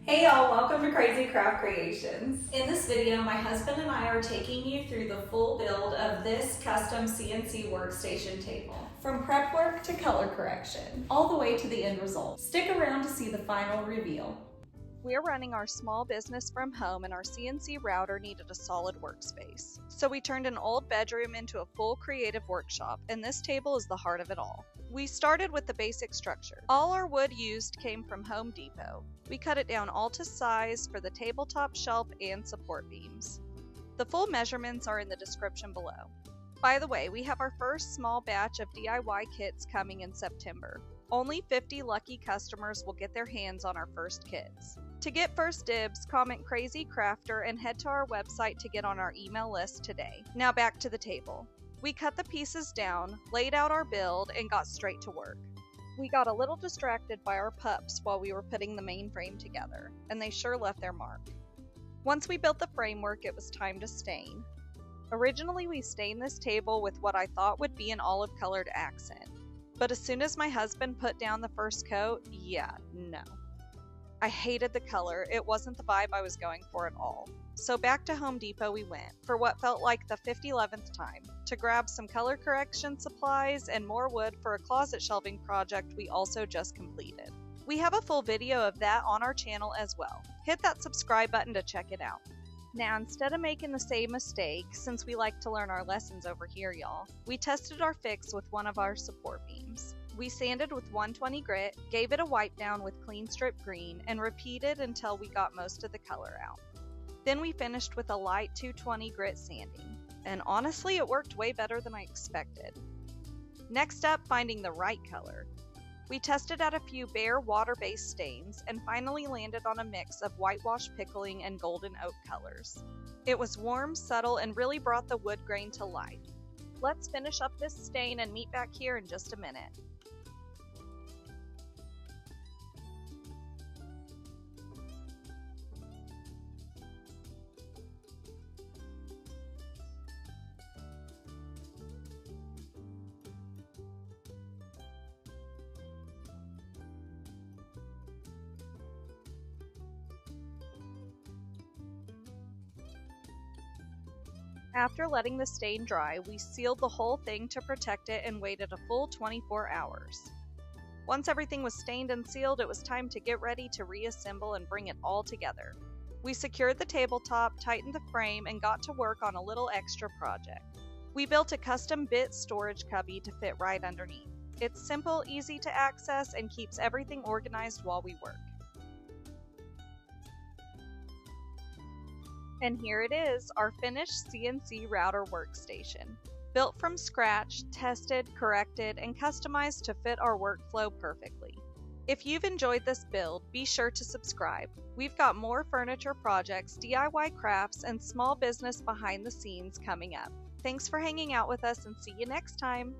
Hey y'all, welcome to Crazy Craft Creations. In this video, my husband and I are taking you through the full build of this custom CNC workstation table. From prep work to color correction, all the way to the end result. Stick around to see the final reveal. We're running our small business from home and our CNC router needed a solid workspace. So we turned an old bedroom into a full creative workshop, and this table is the heart of it all. We started with the basic structure. All our wood used came from Home Depot. We cut it down all to size for the tabletop shelf and support beams. The full measurements are in the description below. By the way, we have our first small batch of DIY kits coming in September. Only 50 lucky customers will get their hands on our first kits. To get first dibs, comment Crazy Crafter and head to our website to get on our email list today. Now back to the table. We cut the pieces down, laid out our build, and got straight to work. We got a little distracted by our pups while we were putting the main frame together, and they sure left their mark. Once we built the framework, it was time to stain. Originally, we stained this table with what I thought would be an olive-colored accent, but as soon as my husband put down the first coat, no. I hated the color. It wasn't the vibe I was going for at all. So back to Home Depot we went, for what felt like the 11th time, to grab some color correction supplies and more wood for a closet shelving project we also just completed. We have a full video of that on our channel as well. Hit that subscribe button to check it out. Now, instead of making the same mistake, since we like to learn our lessons over here, y'all, we tested our fix with one of our support beams. We sanded with 120 grit, gave it a wipe down with clean strip green, and repeated until we got most of the color out. Then we finished with a light 220 grit sanding, and honestly it worked way better than I expected. Next up, finding the right color. We tested out a few Behr water-based stains and finally landed on a mix of whitewash, pickling, and golden oak colors. It was warm, subtle, and really brought the wood grain to life. Let's finish up this stain and meet back here in just a minute. After letting the stain dry, we sealed the whole thing to protect it and waited a full 24 hours. Once everything was stained and sealed, it was time to get ready to reassemble and bring it all together. We secured the tabletop, tightened the frame, and got to work on a little extra project. We built a custom bit storage cubby to fit right underneath. It's simple, easy to access, and keeps everything organized while we work. And here it is, our finished CNC router workstation. Built from scratch, tested, corrected, and customized to fit our workflow perfectly. If you've enjoyed this build, be sure to subscribe. We've got more furniture projects, DIY crafts, and small business behind the scenes coming up. Thanks for hanging out with us and see you next time!